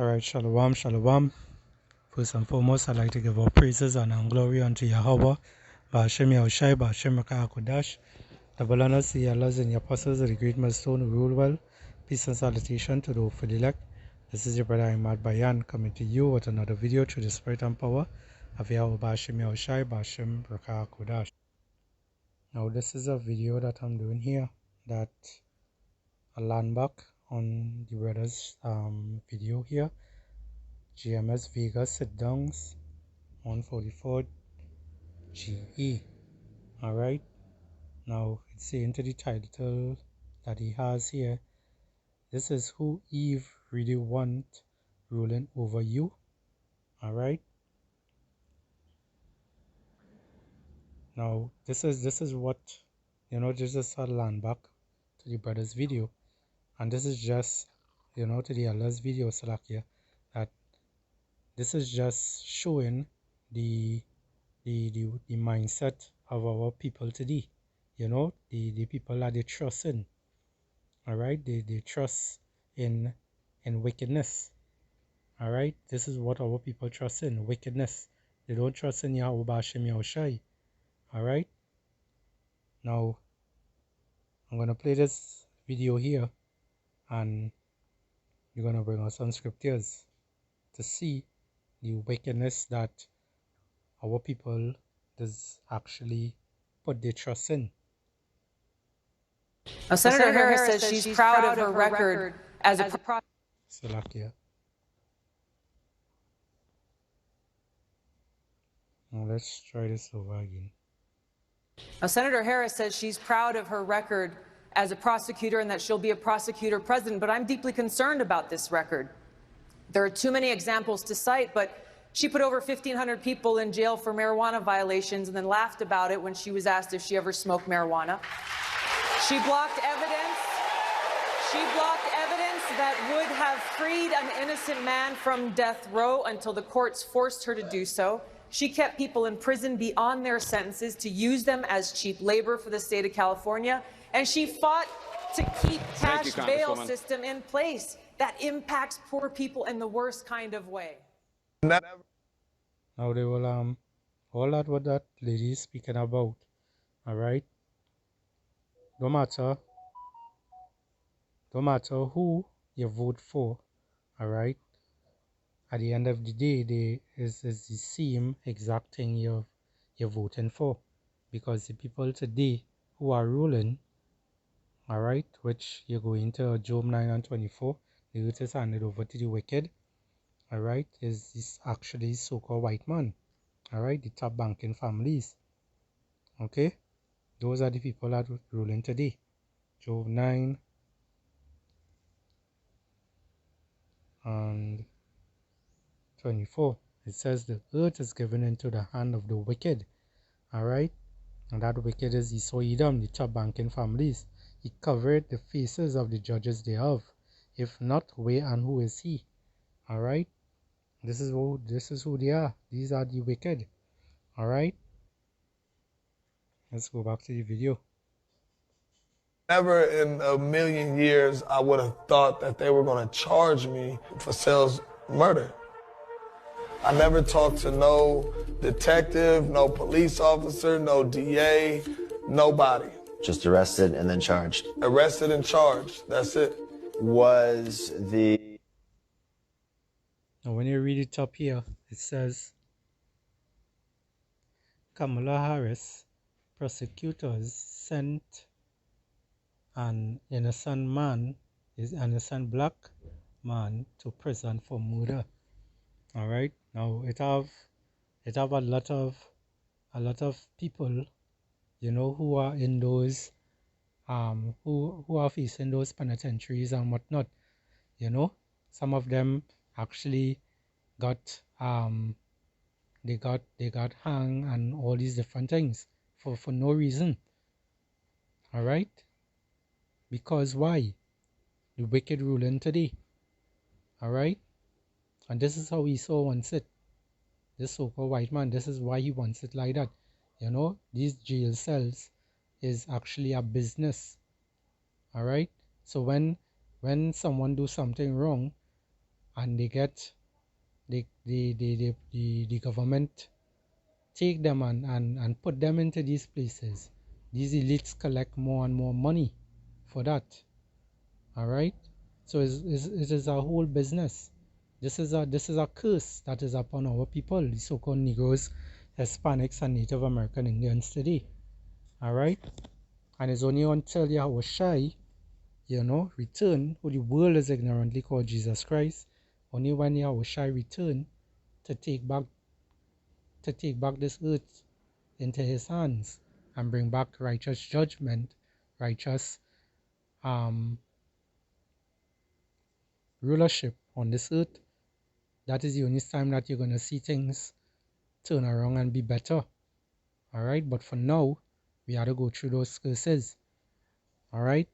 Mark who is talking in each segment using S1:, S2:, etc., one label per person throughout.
S1: Alright, shalom, shalom. First and foremost, I'd like to give all praises and glory unto Yahweh, Ba'ashem Yahushai, Ba'ashem Kodash, the Balanas, the Allahs, and the Apostles of the Great Millstone who rule well. Peace and salutation to the hopeful elect. This is your brother Ahmad Bayan coming to you with another video through the spirit and power of Yahweh, Ba'ashem Yahushai, Ba'ashem Kodash. Now, this is a video that I'm doing here that I land back on the brother's video here. GMS Vega sit downs 144 GE. Alright, now it's saying to the title that he has here, this is who Eve really want ruling over you. Alright, now this is what, this is a land back to the brother's video, and this is just to the Allah's video Salakia, that this is just showing the mindset of our people today. The people that they trust in. Alright, they trust in wickedness. Alright, this is what our people trust in, wickedness. They don't trust in Yahweh Ba'ashem Yahushai. Alright, now I'm gonna play this video here, and you're gonna bring us some scriptures to see the wickedness that our people does actually put their trust in.
S2: Now, Senator Harris says she's proud of her record as a
S1: Salakia. Now let's try this over again.
S2: Now, Senator Harris says she's proud of her record as a prosecutor and that she'll be a prosecutor president, but I'm deeply concerned about this record. There are too many examples to cite, but she put over 1,500 people in jail for marijuana violations and then laughed about it when she was asked if she ever smoked marijuana. She blocked evidence. She blocked evidence that would have freed an innocent man from death row until the courts forced her to do so. She kept people in prison beyond their sentences to use them as cheap labor for the state of California. And she fought to keep cash bail system in place that impacts poor people in the worst kind of way.
S1: Now they will all that what that lady is speaking about. Alright? No matter who you vote for, alright? At the end of the day, is the same exact thing you're voting for. Because the people today who are ruling, alright, which you go into Job 9 and 24, the earth is handed over to the wicked, alright, is actually so-called white man, alright, the top banking families. Okay? Those are the people that are ruling today. Job 9 and 24. It says the earth is given into the hand of the wicked. Alright? And that wicked is Esau Edom, the top banking families. He covered the faces of the judges thereof. If not, where and who is he? Alright? This is who they are. These are the wicked. Alright? Let's go back to the video.
S3: Never in a million years I would have thought that they were going to charge me for sales murder. I never talked to no detective, no police officer, no DA, nobody.
S4: Just arrested and then charged.
S3: Arrested and charged. That's it.
S4: Was the...
S1: Now when you read it up here, it says Kamala Harris, prosecutors sent an innocent black man to prison for murder. Alright, now it have a lot of people, who are in those who are facing those penitentiaries and whatnot. Some of them actually got they got hung and all these different things for no reason. Alright? Because why? The wicked ruling today. Alright? And this is how Esau wants it. This so-called white man, this is why he wants it like that. These jail cells is actually a business. Alright? So when someone do something wrong, and they get the government take them and put them into these places. These elites collect more and more money for that. All right, so it is a whole business. This is a curse that is upon our people, the so-called Negroes, Hispanics, and Native American Indians today. All right, and it's only until Yahushua, return, who the world is ignorantly called Jesus Christ, only when Yahushua return to take back this earth into his hands and bring back righteous judgment, righteous rulership on this earth. That is the only time that you're going to see things turn around and be better. All right, but for now, we had to go through those curses. All right.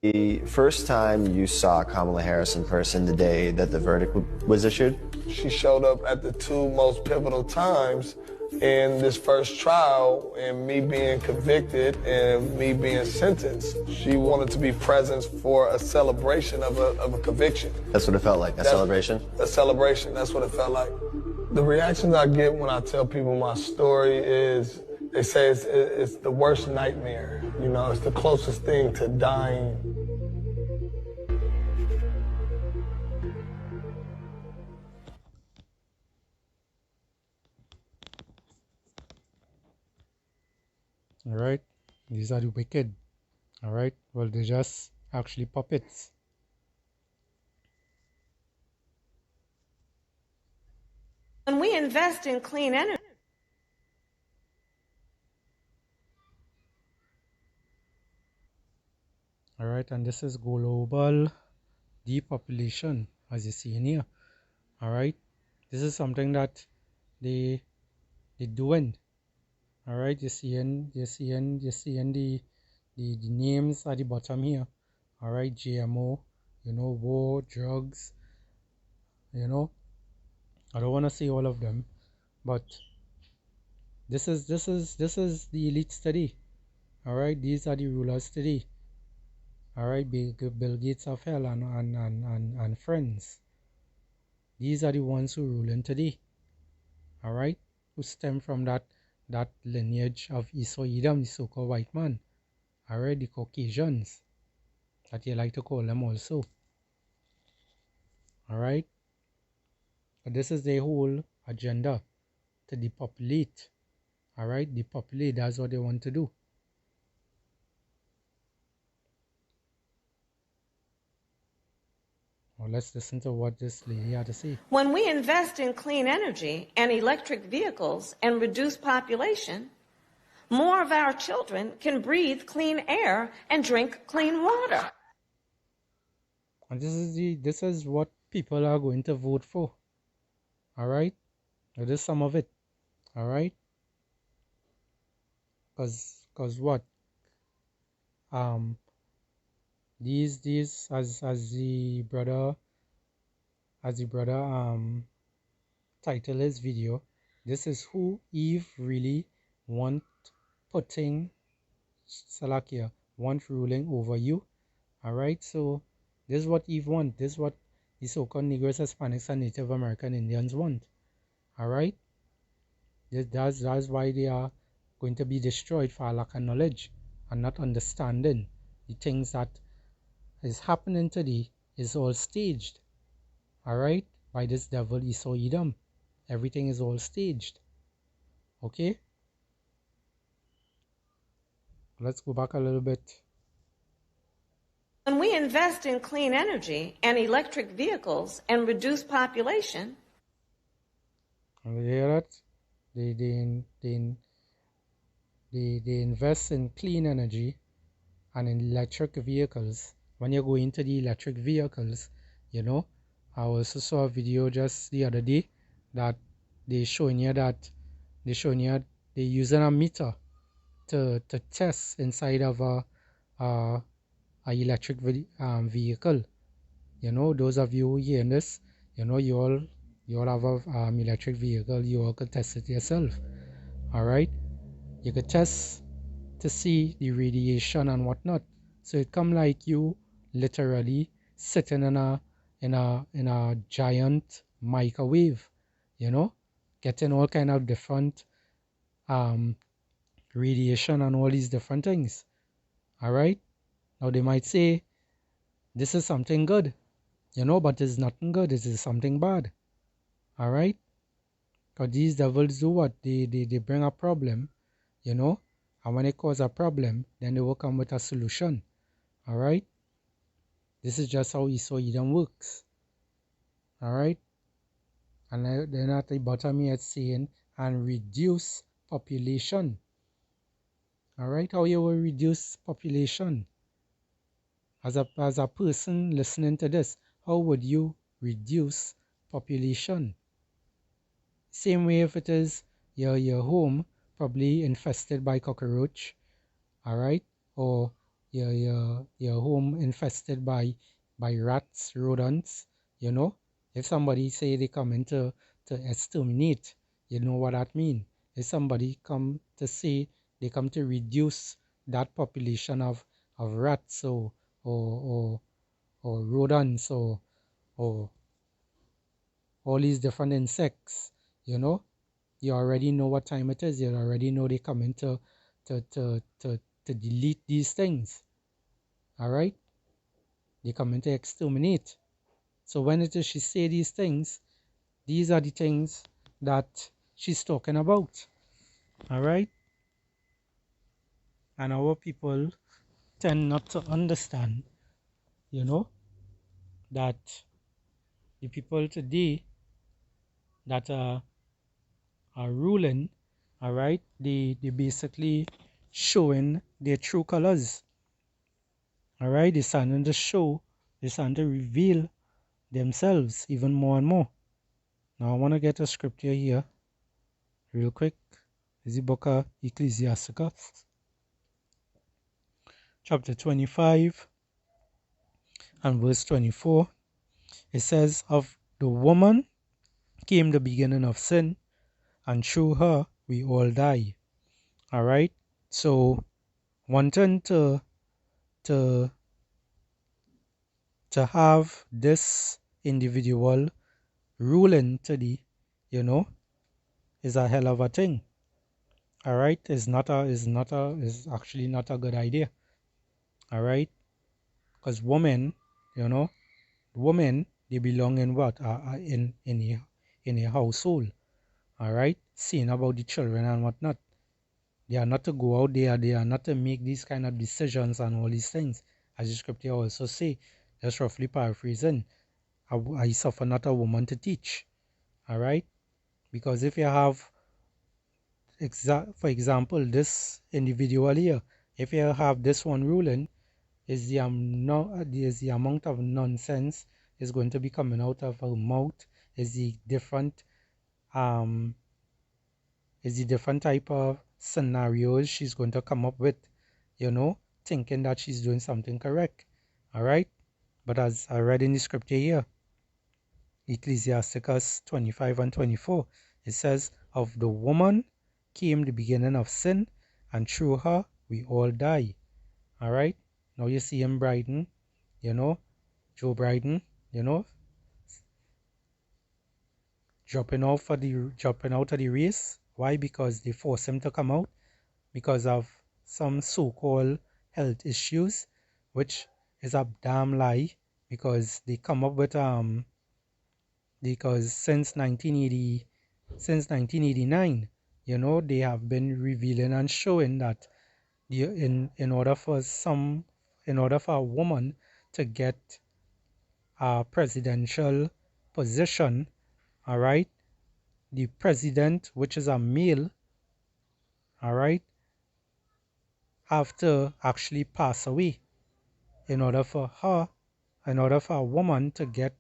S4: The first time you saw Kamala Harris in person, the day that the verdict was issued?
S3: She showed up at the two most pivotal times in this first trial, and me being convicted and me being sentenced. She wanted to be present for a celebration of a conviction.
S4: That's what it felt like, a celebration?
S3: A celebration, that's what it felt like. The reactions I get when I tell people my story is, they say it's the worst nightmare. It's the closest thing to dying.
S1: All right, these are the wicked. All right, well, they're just actually puppets.
S5: When we invest in clean energy.
S1: All right, and this is global depopulation, as you see in here. All right, this is something that they're doing. All right, you're seeing the names at the bottom here. All right, GMO, war, drugs. I don't want to say all of them, but this is the elite study. All right, these are the rulers today. All right, Bill Gates of hell and friends. These are the ones who rule in today. All right, who stem from that lineage of Esau Edom, the so-called white man. All right, the Caucasians, that you like to call them also. All right, but this is their whole agenda, to depopulate. All right, depopulate, that's what they want to do. Well, let's listen to what this lady had to say.
S5: When we invest in clean energy and electric vehicles and reduce population, more of our children can breathe clean air and drink clean water.
S1: And this is what people are going to vote for. All right, now this is some of it. All right, because what these as the brother title his video, this is who Eve really want ruling over you. All right, so this is what Eve want. This is what the so-called Negroes, Hispanics, and Native American Indians want. All right, that's why they are going to be destroyed for lack of knowledge and not understanding the things that is happening today is all staged. All right, by this devil Esau Edom. Everything is all staged. Okay, let's go back a little bit.
S5: When we invest in clean energy and electric vehicles and reduce population,
S1: and you hear that? They invest in clean energy and in electric vehicles. When you go into the electric vehicles, I also saw a video just the other day that they're using a meter to test inside of a electric vehicle. Those of you who hear this, you all have a electric vehicle. You all could test it yourself. All right, you could test to see the radiation and whatnot. So it come like you literally sitting in in a giant microwave, you know, getting all kind of different um, radiation and all these different things. All right. Now they might say this is something good, you know, but it's nothing good. This is something bad. All right. Because these devils do what? They bring a problem, you know, and when they cause a problem, then they will come with a solution. All right. This is just how Esau Edom works. All right. And then at the bottom here it's saying, and reduce population. All right. How you will reduce population? As a person listening to this, how would you reduce population? Same way if it is your home probably infested by cockroach, all right, or your home infested by rats, rodents, you know. If somebody say they come in to exterminate, you know what that mean. If somebody come to say they come to reduce that population of rats or or rodents or all these different insects, you know, you already know what time it is. You already know they come in to delete these things. All right? They come in to exterminate. So when it is she say these things, these are the things that she's talking about. All right? And our people tend not to understand, you know, that the people today that are ruling, all right, they basically showing their true colors. All right, they're starting to show, they're starting to reveal themselves even more and more. Now I want to get a scripture here real quick. This is the book of Ecclesiasticus, chapter 25 and verse 24. It says, of the woman came the beginning of sin, and through her we all die. All right. So wanting to have this individual ruling today, you know, is a hell of a thing. All right, is actually not a good idea. All right, because women, you know, women they belong in what in a household. All right, seeing about the children and whatnot. They are not to go out there. They are not to make these kind of decisions and all these things. As the scripture also say, just roughly paraphrasing, I suffer not a woman to teach. All right, because if you have for example, this individual here, if you have this one ruling, is the amount of nonsense is going to be coming out of her mouth, is the different um is the different type of scenarios she's going to come up with, you know, thinking that she's doing something correct. All right, but as I read in the scripture here, Ecclesiasticus 25 and 24, it says, of the woman came the beginning of sin, and through her we all die. All right. Now you see him Biden, you know, Joe Biden, you know, dropping out of the race. Why? Because they force him to come out because of some so-called health issues, which is a damn lie because they come up with because since 1989, you know, they have been revealing and showing that in order for a woman to get a presidential position, all right, the president, which is a male, all right, have to actually pass away in order for a woman to get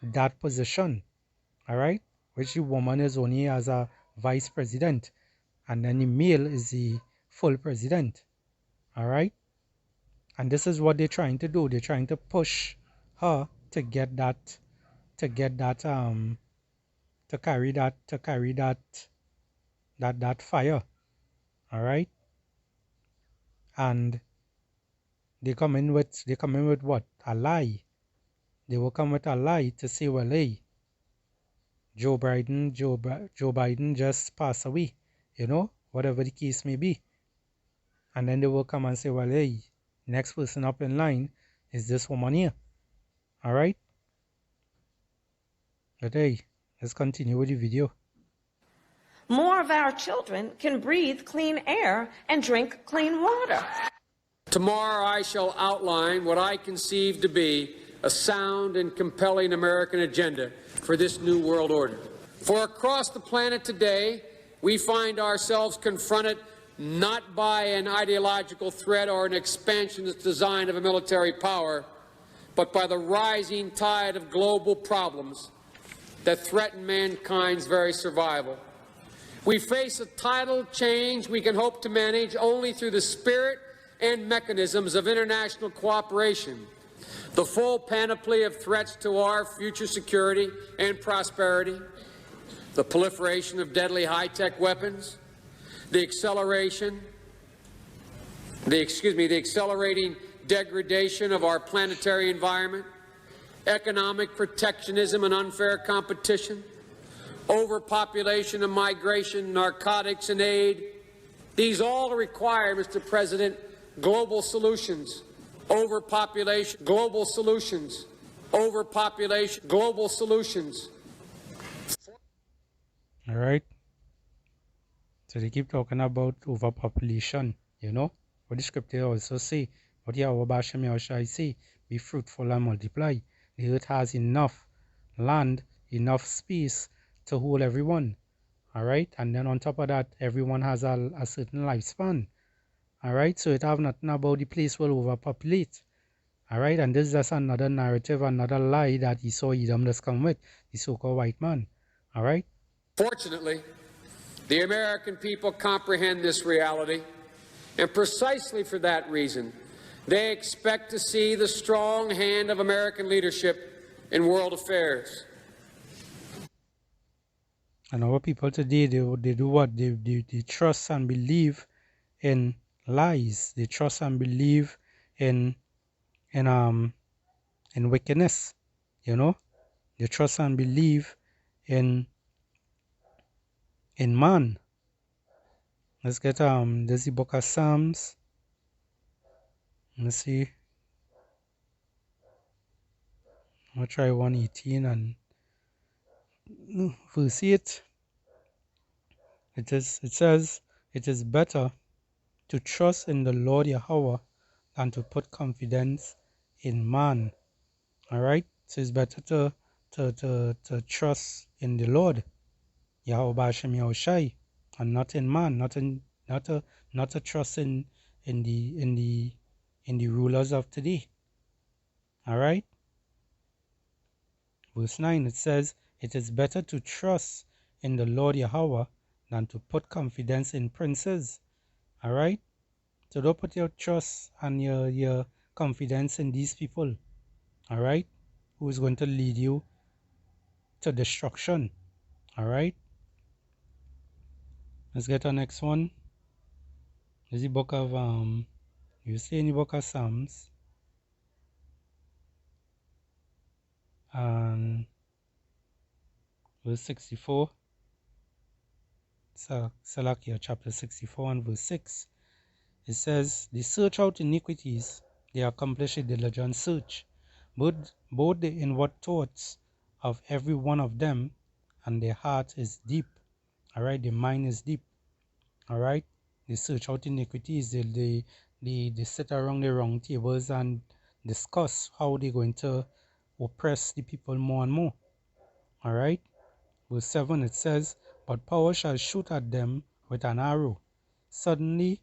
S1: that position, all right, which the woman is only as a vice president, and then the male is the full president, all right. And this is what they're trying to do. They're trying to push her to get that, to get that, to carry that fire, all right. And they come in with what? A lie. they will come with a lie to say, well, hey, Joe Biden just passed away, whatever the case may be. And then they will come and say, well, hey, next person up in line is this woman here. All right? But hey, let's continue with the video.
S5: More of our children can breathe clean air and drink clean water.
S6: Tomorrow I shall outline what I conceive to be a sound and compelling American agenda for this new world order. For across the planet today, we find ourselves confronted not by an ideological threat or an expansionist design of a military power, but by the rising tide of global problems that threaten mankind's very survival. We face a tidal change we can hope to manage only through the spirit and mechanisms of international cooperation. The full panoply of threats to our future security and prosperity, the proliferation of deadly high-tech weapons, the accelerating degradation of our planetary environment, economic protectionism and unfair competition, overpopulation and migration, narcotics and aid. These all require, Mr. President, global solutions. Overpopulation, global solutions. Overpopulation, global solutions.
S1: All right. So they keep talking about overpopulation, What the scripture also say, what Yahweh Bashem Yahushai say, be fruitful and multiply. The earth has enough land, enough space to hold everyone. All right. And then on top of that, everyone has a certain lifespan. All right. So it have nothing about the place will overpopulate. All right. And this is just another narrative, another lie that Esau Edom does come with, the so-called white man. All right.
S6: Fortunately, the American people comprehend this reality, and precisely for that reason, they expect to see the strong hand of American leadership in world affairs.
S1: And our people today, they do what? They trust and believe in lies. They trust and believe in wickedness. They trust and believe in man. Let's get there's the book of Psalms. Let's see. I'll try 118 and verse 8. It says, it is better to trust in the Lord Yahweh than to put confidence in man. All right. So it's better to trust in the Lord Yahweh Bashem Yahushai, and not in man, not to trust in the rulers of today. All right. Verse 9, it says, it is better to trust in the Lord Yahweh than to put confidence in princes. All right. So don't put your trust and your confidence in these people. All right. Who is going to lead you to destruction. All right. Let's get our next one. This is the book of you see in the book of Psalms, and verse 64. Salakia chapter 64 and verse 6. It says, they search out iniquities, they accomplish a diligent search, both the inward thoughts of every one of them, and their heart is deep. All right, the mind is deep. All right, they search out iniquities. They sit around the round tables and discuss how they're going to oppress the people more and more. All right, verse 7, it says, but power shall shoot at them with an arrow. Suddenly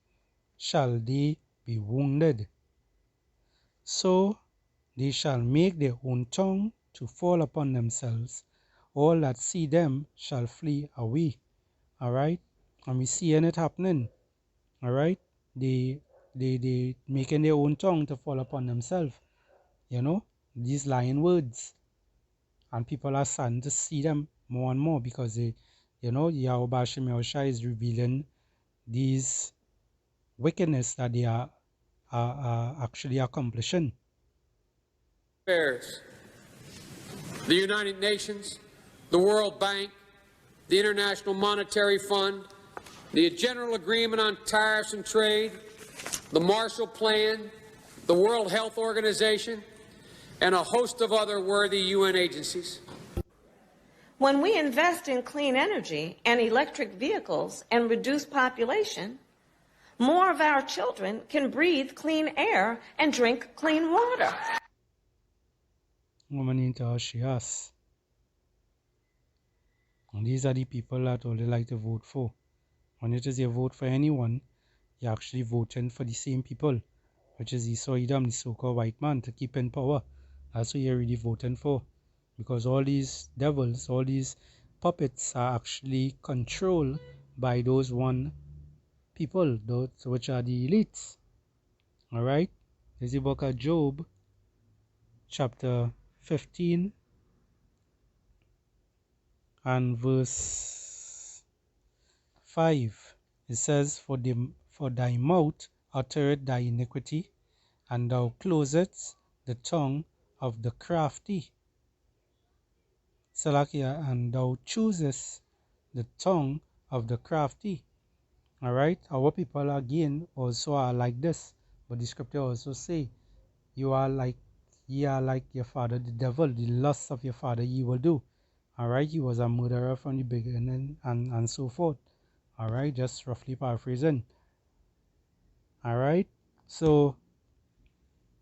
S1: shall they be wounded. So they shall make their own tongue to fall upon themselves. All that see them shall flee away. All right, and we seeing it happening. All right, they making their own tongue to fall upon themselves. These lying words, and people are starting to see them more and more because they, Yahweh Bashem Yahushai is revealing these wickedness that they are actually accomplishing.
S6: Affairs. the United Nations, the World Bank, the International Monetary Fund, the General Agreement on Tariffs and Trade, the Marshall Plan, the World Health Organization, and a host of other worthy UN agencies.
S5: When we invest in clean energy and electric vehicles and reduce population, more of our children can breathe clean air and drink clean water.
S1: Woman into how she asks. And these are the people that all they like to vote for. When it is you vote for anyone, you're actually voting for the same people, which is Esau Edom, the so-called white man, to keep in power. That's what you're really voting for. Because all these devils, all these puppets are actually controlled by those one people, those which are the elites. Alright? There's the book of Job, chapter 15 and verse 5. It says, For thy mouth uttereth thy iniquity, and thou closest the tongue of the crafty. Salakia, and thou choosest the tongue of the crafty. Alright, our people again also are like this. But the scripture also say, ye are like your father the devil, the lust of your father ye will do. Alright, he was a murderer from the beginning and so forth. Alright, just roughly paraphrasing. Alright, so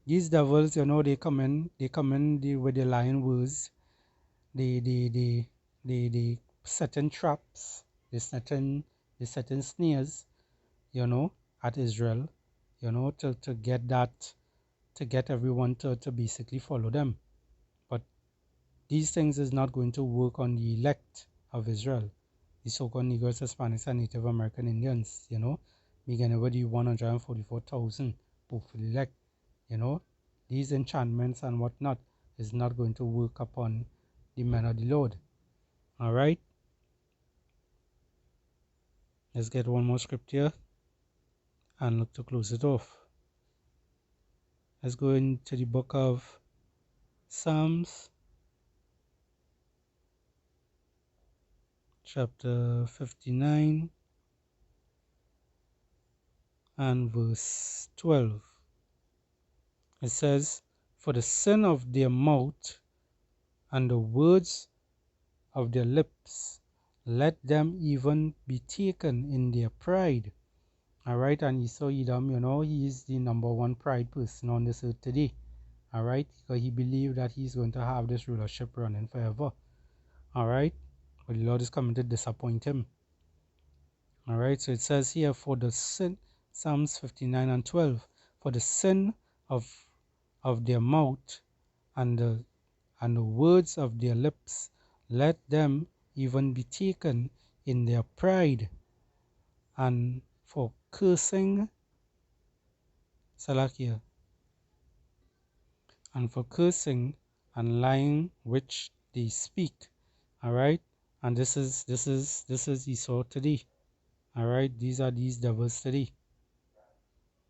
S1: these devils, they come in with the lying words, the setting traps, the setting snares, at Israel, to get everyone to basically follow them. But these things is not going to work on the elect of Israel, the so-called Negroes, Hispanics, and Native American Indians, making over the 144,000 hopefully elect, these enchantments and whatnot is not going to work upon the men of the Lord. Alright, let's get one more scripture and look to close it off. Let's go into the book of Psalms, chapter 59 and verse 12. It says, For the sin of their mouth and the words of their lips, let them even be taken in their pride. Alright, and Esau Edom, he is the number one pride person on this earth today. Alright, because he believed that he's going to have this rulership running forever. Alright, but the Lord is coming to disappoint him. Alright, so it says here, for the sin, Psalms 59 and 12, for the sin of their mouth and the words of their lips, let them even be taken in their pride, and for cursing, Salakia, and for cursing and lying which they speak. Alright, and this is Esau today. Alright, these are these devils today.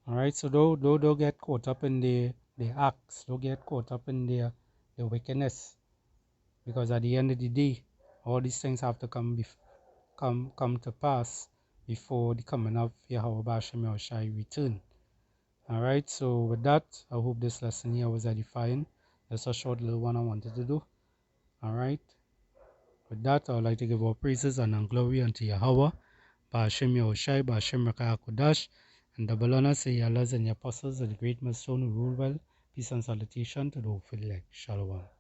S1: Alright, so don't get caught up in their acts, don't get caught up in their wickedness, because at the end of the day, all these things have to come to pass before the coming of Yahweh B'Ashem Yahushai return. Alright, so with that, I hope this lesson here was edifying. That's a short little one I wanted to do. Alright, with that, I would like to give all praises and glory unto Yahweh B'Ashem Yahushai, B'Ashem Rakah HaKodash, and double honor to your Allahs and your apostles of the great millstone who rule well. Peace and salutation to the hopeful elect. Shalom.